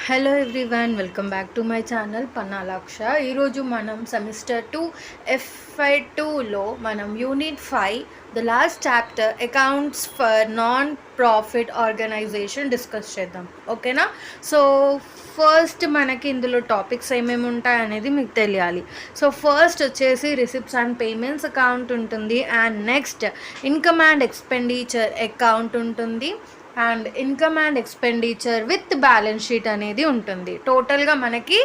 Hello everyone, welcome back to my channel Panna Laksha. ఈరోజు మనం semester 2 FY2లో మనం unit 5 the last chapter accounts for non profit organisation discuss చేద్దాం. ఓకేనా? సో ఫస్ట్ మనకి ఇందులో టాపిక్స్ ఏమేమి ఉంటాయనేది మీకు తెలియాలి. సో ఫస్ట్ వచ్చేసి రిసిప్ట్స్ అండ్ పేమెంట్స్ అకౌంట్ ఉంటుంది, and next income and expenditure account ఉంటుంది, and income and expenditure with balance sheet అనేది ఉంటుంది. టోటల్గా మనకి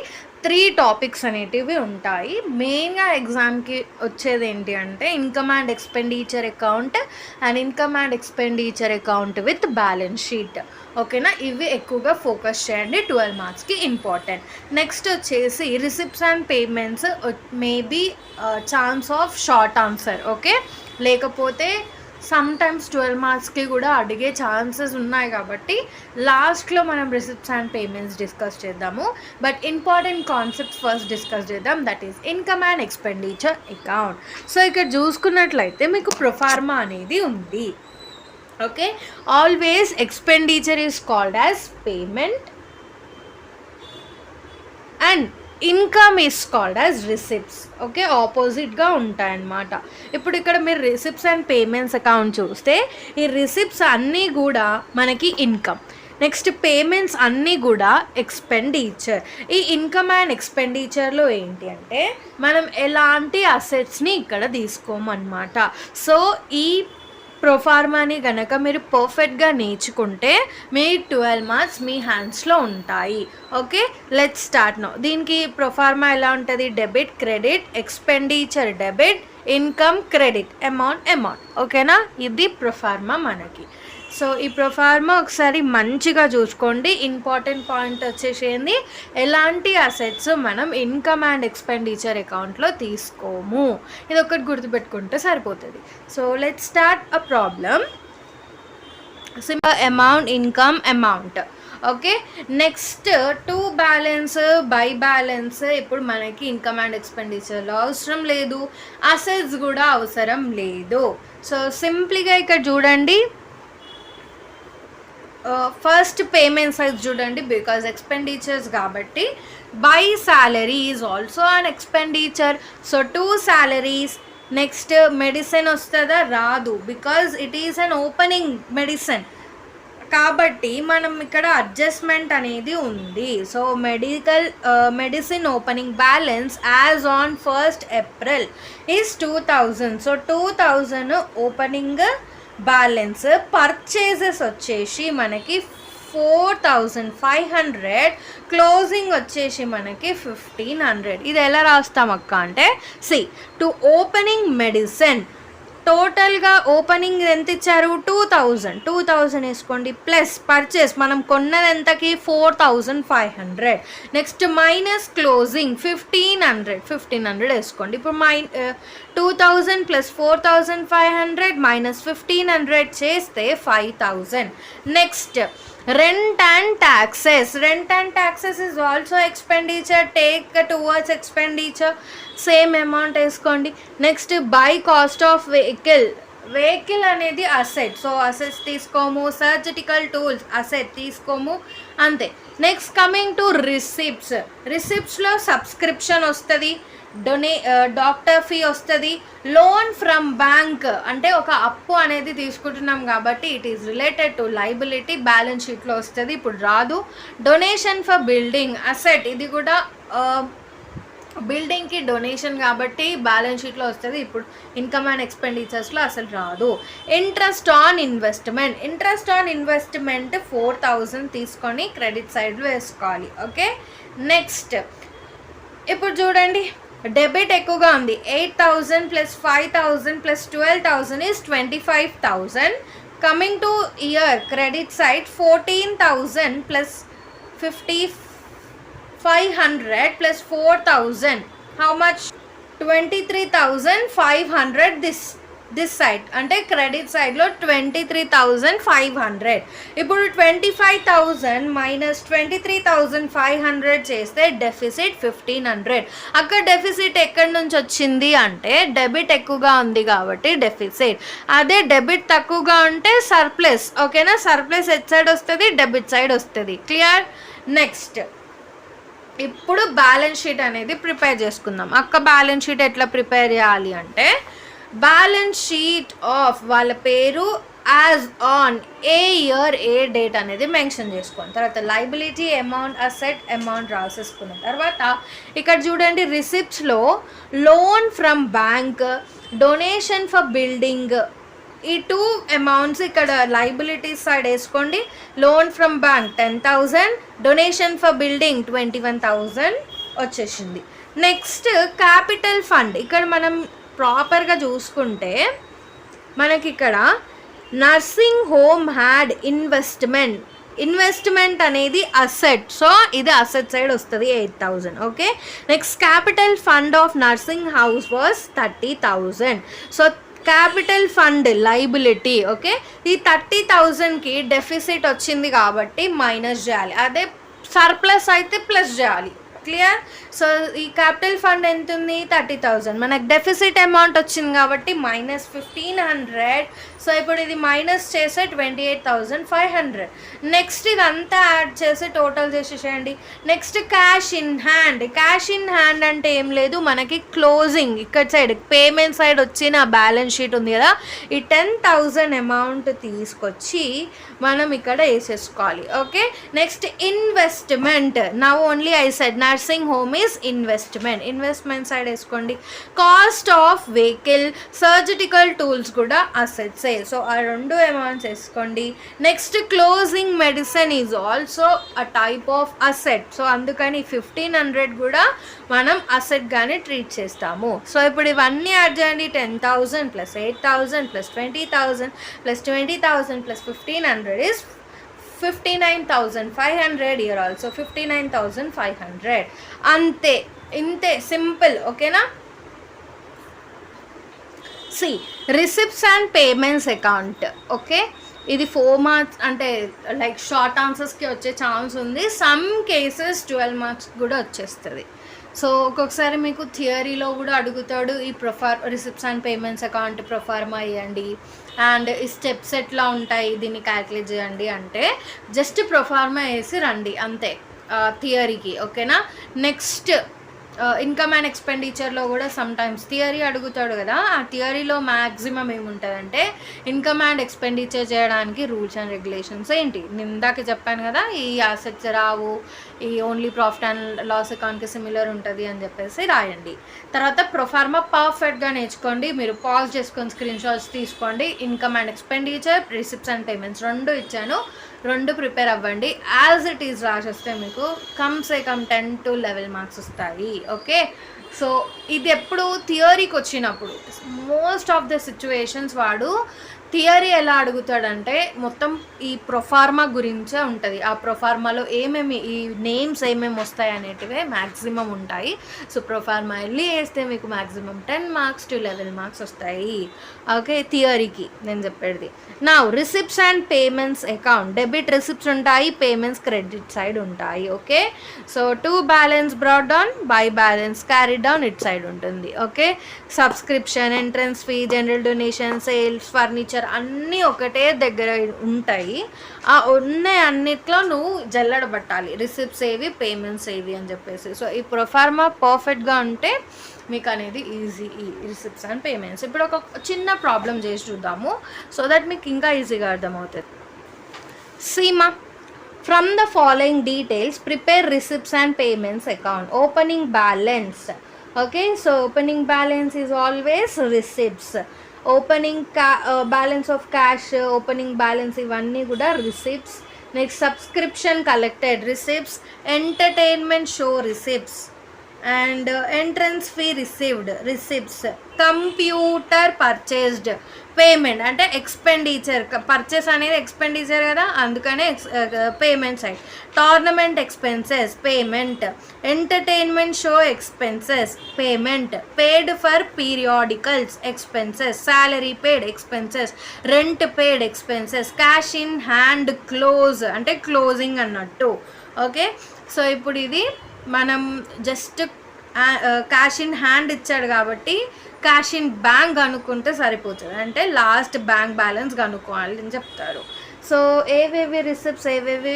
3 టాపిక్స్ అనేటివి ఉంటాయి. మెయిన్గా ఎగ్జామ్కి వచ్చేది ఏంటి అంటే income and expenditure account and income and expenditure account with balance sheet. ఓకేనా? ఇవి ఎక్కువగా ఫోకస్ చేయండి, 12 మార్క్స్కి ఇంపార్టెంట్. నెక్స్ట్ వచ్చేసి receipts and payments maybe chance of short answer. Okay, లేకపోతే సమ్ టైమ్స్ 12 మార్క్స్కి కూడా అడిగే ఛాన్సెస్ ఉన్నాయి, కాబట్టి లాస్ట్లో మనం రిసిప్ట్స్ అండ్ పేమెంట్స్ డిస్కస్ చేద్దాము. But important concepts first discuss చేద్దాం, that is income and expenditure account. So ఇక్కడ చూసుకున్నట్లయితే మీకు ప్రొఫార్మా అనేది ఉంది. Okay, always expenditure is called as payment and income is called as receipts. Okay, ఆపోజిట్గా ఉంటాయన్నమాట. ఇప్పుడు ఇక్కడ మీరు రిసిప్ట్స్ అండ్ పేమెంట్స్ అకౌంట్ చూస్తే ఈ రిసిప్ట్స్ అన్నీ కూడా మనకి ఇన్కమ్, నెక్స్ట్ పేమెంట్స్ అన్నీ కూడా ఎక్స్పెండిచర్. ఈ ఇన్కమ్ అండ్ ఎక్స్పెండిచర్లో ఏంటి అంటే మనం ఎలాంటి అసెట్స్ని ఇక్కడ తీసుకోమన్నమాట. సో ఈ ప్రొఫార్మాని కనుక మీరు పర్ఫెక్ట్గా నేర్చుకుంటే మీ 12 మార్క్స్ మీ హ్యాండ్స్లో ఉంటాయి. Okay, let's start now. దీనికి ప్రొఫార్మా ఎలా ఉంటుంది? Debit, credit, expenditure debit, income credit, amount. ఓకేనా? ఇది ప్రొఫార్మా మనకి. సో ఈ ప్రొఫార్మా ఒకసారి మంచిగా చూసుకోండి. ఇంపార్టెంట్ పాయింట్ వచ్చేసేది, ఎలాంటి అసెట్స్ మనం ఇన్కమ్ అండ్ ఎక్స్పెండిచర్ అకౌంట్లో తీసుకోము. ఇది ఒకటి గుర్తుపెట్టుకుంటే సరిపోతుంది. So let's start a problem. Simple amount, income, amount. Okay, next to balance, by balance ఇప్పుడు మనకి ఇన్కమ్ అండ్ ఎక్స్పెండిచర్లో అవసరం లేదు, అసెట్స్ కూడా అవసరం లేదు. సో సింప్లీగా ఇక్కడ చూడండి, ఫస్ట్ పేమెంట్ సైజ్ చూడండి, బికాజ్ ఎక్స్పెండిచర్స్ కాబట్టి by salary is also an expenditure. So 2 salaries. Next medicine వస్తుందా? రాదు, because it is an opening medicine కాబట్టి మనం ఇక్కడ అడ్జస్ట్మెంట్ అనేది ఉంది. So medicine opening balance as on 1st April is 2000. So 2000 opening balance. Purchases వచ్చేసి మనకి 4500, క్లోజింగ్ వచ్చేసి మనకి 1500. ఇది ఎలా రాస్తాం అక్క అంటే, సి టు ఓపెనింగ్ మెడిసిన్ టోటల్గా ఓపెనింగ్ ఎంత ఇచ్చారు? 2000 వేసుకోండి, ప్లస్ పర్చేస్ మనం కొన్నది ఎంతకి? 4500. నెక్స్ట్ మైనస్ క్లోజింగ్ 1500 వేసుకోండి. ఇప్పుడు 2000 ప్లస్ 4500 మైనస్ 1500 చేస్తే 5000. Next rent and taxes is also expenditure, take towards expenditure, same amount వేసుకోండి. Next by cost of vehicle అనేది అసెట్, సో అసెట్స్ తీసుకోము. సర్జికల్ టూల్స్ అసెట్ తీసుకోము, అంతే. నెక్స్ట్ కమింగ్ టు రిసిప్ట్స్లో subscription వస్తుంది, డాక్టర్ ఫీ వస్తుంది, loan from bank అంటే ఒక అప్పు అనేది తీసుకుంటున్నాం కాబట్టి it is related to liability, balance షీట్లో వస్తుంది, ఇప్పుడు రాదు. డొనేషన్ ఫర్ బిల్డింగ్ అసెట్, ఇది కూడా బిల్డింగ్కి డొనేషన్ కాబట్టి బ్యాలెన్స్ షీట్లో వస్తుంది, ఇప్పుడు ఇన్కమ్ అండ్ ఎక్స్పెండిచర్స్లో అసలు రాదు. ఇంట్రెస్ట్ ఆన్ ఇన్వెస్ట్మెంట్ 4000 తీసుకొని క్రెడిట్ సైడ్లో వేసుకోవాలి. ఓకే, నెక్స్ట్ ఇప్పుడు చూడండి, డెబిట్ ఎక్కువగా ఉంది, 8000 plus 5000 plus 12000 is 25000. Coming to year credit side 14000 plus 500 plus 4000, how much? 23500. This side అంటే క్రెడిట్ సైడ్లో 23500. ఇప్పుడు 25000 మైనస్ 23500 చేస్తే డెఫిసిట్ 1500. అక్కడ డెఫిసిట్ ఎక్కడి నుంచి వచ్చింది అంటే డెబిట్ ఎక్కువగా ఉంది కాబట్టి డెఫిసిట్. అదే డెబిట్ తక్కువగా ఉంటే సర్ప్లస్. ఓకేనా? సర్ప్లస్ ఎట్ సైడ్ వస్తుంది, డెబిట్ సైడ్ వస్తుంది. క్లియర్? నెక్స్ట్ ఇప్పుడు బ్యాలెన్స్ షీట్ అనేది ప్రిపేర్ చేసుకుందాం. బ్యాలెన్స్ షీట్ ఎట్లా ప్రిపేర్ చేయాలి అంటే, బ్యాలెన్స్ షీట్ ఆఫ్ వాళ్ళ పేరు as on a year a date అనేది మెన్షన్ చేసుకోండి. తర్వాత లైబిలిటీ అమౌంట్ అసెట్ అమౌంట్ రాసేసుకున్న తర్వాత ఇక్కడ చూడండి, రిసిప్ట్స్లో loan from bank, donation for building, ఈ 2 అమౌంట్స్ ఇక్కడ లైబిలిటీస్ సైడ్ వేసుకోండి. Loan from bank 10,000, donation for building 21,000 వచ్చేసింది. నెక్స్ట్ క్యాపిటల్ ఫండ్, ఇక్కడ మనం ప్రాపర్గా చూసుకుంటే మనకి ఇక్కడ నర్సింగ్ హోమ్ హ్యాడ్ ఇన్వెస్ట్మెంట్ అనేది అసెట్, సో ఇది అసెట్ సైడ్ వస్తుంది 8,000. Okay, next capital fund of nursing house was 30,000. So capital fund liability. Okay, ఈ 30,000కి డెఫిసిట్ వచ్చింది కాబట్టి మైనస్ చేయాలి, అదే సర్ప్లస్ అయితే ప్లస్ చేయాలి. క్లియర్? సో ఈ క్యాపిటల్ ఫండ్ ఎంత ఉంది? 30,000. మనకు డెఫిసిట్ అమౌంట్ వచ్చింది కాబట్టి -1,500. సో ఇప్పుడు ఇది మైనస్ చేసే 28,500. నెక్స్ట్ ఇదంతా యాడ్ చేసి టోటల్ చేసేసేయండి. నెక్స్ట్ క్యాష్ ఇన్ హ్యాండ్ అంటే ఏం లేదు, మనకి క్లోజింగ్ ఇక్కడ సైడ్ పేమెంట్ సైడ్ వచ్చిన బ్యాలెన్స్ షీట్ ఉంది కదా, ఈ 10,000 అమౌంట్ తీసుకొచ్చి మనం ఇక్కడ వేసేసుకోవాలి. Okay, next investment. Now only I said nursing home is investment side వేసుకోండి. Cost of vehicle, surgical tools కూడా అసెట్స్. సో ఆ 2 అమౌంట్స్ వేసుకోండి. Next closing medicine is also a type of asset, so అందుకని 1,500 కూడా మనం అసెట్గానే ట్రీట్ చేస్తాము. So ఇప్పుడు ఇవన్నీ యాడ్ చేయండి. 10,000 + 8,000 + 20,000 + 20,000 + 1,500 is 59,500. Year also 59,500. అంతే, ఇంతే సింపుల్. ఓకేనా? C receipts and payments account. Okay, ఇది 4 మార్క్స్ అంటే లైక్ షార్ట్ ఆన్సర్స్కి వచ్చే ఛాన్స్ ఉంది. సమ్ కేసెస్ 12 మార్క్స్ కూడా వచ్చేస్తుంది. సో ఒక్కొక్కసారి మీకు థియరీలో కూడా అడుగుతాడు, ఈ receipts and payments account proforma ఇవ్వండి అండ్ ఈ స్టెప్స్ ఎట్లా ఉంటాయి దీన్ని క్యాల్కులేట్ చేయండి అంటే జస్ట్ ప్రొఫార్మా వేసి రండి అంతే థియరీకి. ఓకేనా? నెక్స్ట్ ఇన్కమ్ అండ్ ఎక్స్పెండిచర్లో కూడా సమ్ టైమ్స్ థియరీ అడుగుతాడు కదా, ఆ థియరీలో మ్యాక్సిమం ఏముంటుందంటే ఇన్కమ్ అండ్ ఎక్స్పెండిచర్ చేయడానికి రూల్స్ అండ్ రెగ్యులేషన్స్ ఏంటి ఇందాక చెప్పాను కదా, ఈ అసెట్స్ రావు, ఈ ఓన్లీ ప్రాఫిట్ అండ్ లాస్ అకౌంట్కి సిమిలర్ ఉంటుంది అని చెప్పేసి రాయండి. తర్వాత ప్రొఫార్మా పర్ఫెక్ట్గా నేర్చుకోండి. మీరు పాజ్ చేసుకొని స్క్రీన్ షాట్స్ తీసుకోండి. Income and expenditure, receipts and payments 2 ఇచ్చాను, 2 ప్రిపేర్ అవ్వండి. యాజ్ ఇట్ ఈజ్ రాసేస్తే మీకు కమ్సే కమ్ 10 to 11 మార్క్స్ వస్తాయి. ఓకే, సో ఇది ఎప్పుడు థియరీకి వచ్చినప్పుడు మోస్ట్ ఆఫ్ ద సిచ్యువేషన్స్ వాడు థియరీ ఎలా అడుగుతాడంటే మొత్తం ఈ ప్రొఫార్మా గురించే ఉంటుంది. ఆ ప్రొఫార్మాలో ఏమేమి ఈ నేమ్స్ ఏమేమి వస్తాయి అనేటివే మ్యాక్సిమం ఉంటాయి. సో ప్రొఫార్మా వెళ్ళి వేస్తే మీకు మ్యాక్సిమం 10 మార్క్స్ to 11 మార్క్స్ వస్తాయి. ఓకే, థియరీకి నేను చెప్పేది. నా receipts and payments account, debit receipts ఉంటాయి, పేమెంట్స్ క్రెడిట్ సైడ్ ఉంటాయి. Okay, so to balance brought down, by balance carry down it side ఉంటుంది. Okay, subscription, entrance fee, general donation, sales, furniture అన్నీ ఒకటే దగ్గర ఉంటాయి. ఆ ఉన్నాయి అన్నిట్లో నువ్వు జల్లడబట్టాలి, రిసిప్ట్స్ ఏవి పేమెంట్స్ ఏవి అని చెప్పేసి. సో ఈ ప్రొఫార్మా పర్ఫెక్ట్గా ఉంటే మీకు అనేది ఈజీ ఈ రిసిప్ట్స్ అండ్ పేమెంట్స్. ఇప్పుడు ఒక చిన్న ప్రాబ్లం చేసి చూద్దాము సో దట్ మీకు ఇంకా ఈజీగా అర్థమవుతుంది. Seema, from the following details prepare receipts and payments account. Opening balance. Okay, so opening balance is always receipts. Opening balance of cash, opening balance ఇవన్నీ కూడా receipts. Next subscription collected receipts, entertainment show receipts and entrance fee received receipts. Computer purchased payment అంటే expenditure, purchase అనేది expenditure కదా అందుకనే payment side. Tournament expenses payment, entertainment show expenses payment, paid for periodicals expenses, salary paid expenses, rent paid expenses, cash in hand close అంటే closing అన్నట్టు. Okay, so ఇప్పుడు ఇది మనం just cash in hand ఇచ్చాడు కాబట్టి cash in bank కనుక్కుంటే సరిపోతుంది, అంటే లాస్ట్ బ్యాంక్ బ్యాలెన్స్ కనుక్కోవాలి అని చెప్తారు. సో ఏవేవి రిసిప్ట్స్ ఏవేవి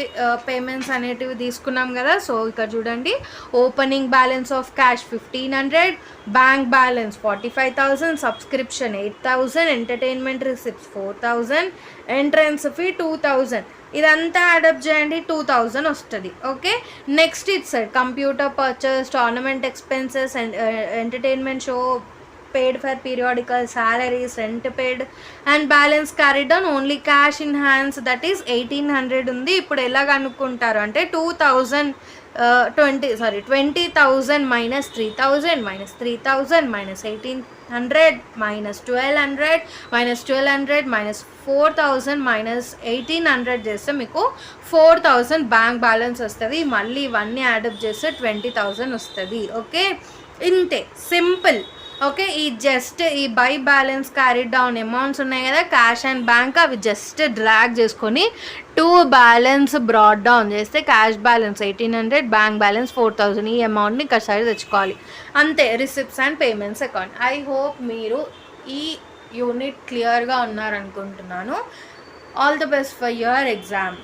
పేమెంట్స్ అనేటివి తీసుకున్నాం కదా. సో ఇక్కడ చూడండి, opening balance of cash 1500, bank balance 45,000, subscription 8,000, entertainment receipts 4,000, entrance fee 2,000. ఇదంతా యాడప్ చేయండి, 2,000 వస్తుంది. Okay, next it's computer purchase, tournament expenses, entertainment show paid for periodical salaries, rent paid and balance carried on, only cash in hands that is 1,800 ఉంది. ఇప్పుడు ఎలా కనుక్కుంటారు అంటే 20,000 minus 3,000 minus 3,000 minus 1,800 minus 1,200 minus 1,200 minus 4,000 minus 1,800 చేస్తే మీకు 4,000 bank balance వస్తుంది. మళ్ళీ ఇవన్నీ add up చేస్తే 20,000 వస్తుంది. ఓకే, ఇంతే, సింపుల్. ఓకే, ఈ జస్ట్ ఈ by balance carry down amounts ఉన్నాయి కదా, క్యాష్ అండ్ బ్యాంక్, అవి జస్ట్ డ్రాగ్ చేసుకొని 2 బ్యాలెన్స్ బ్రాడ్ డౌన్ చేస్తే క్యాష్ బ్యాలెన్స్ 1,800, బ్యాంక్ బ్యాలెన్స్ 4,000. ఈ అమౌంట్ని ఇక్కడ సైడ్ తెచ్చుకోవాలి, అంతే. Receipts and payments account. I hope మీరు ఈ యూనిట్ క్లియర్గా ఉన్నారనుకుంటున్నాను. All the best for your exam.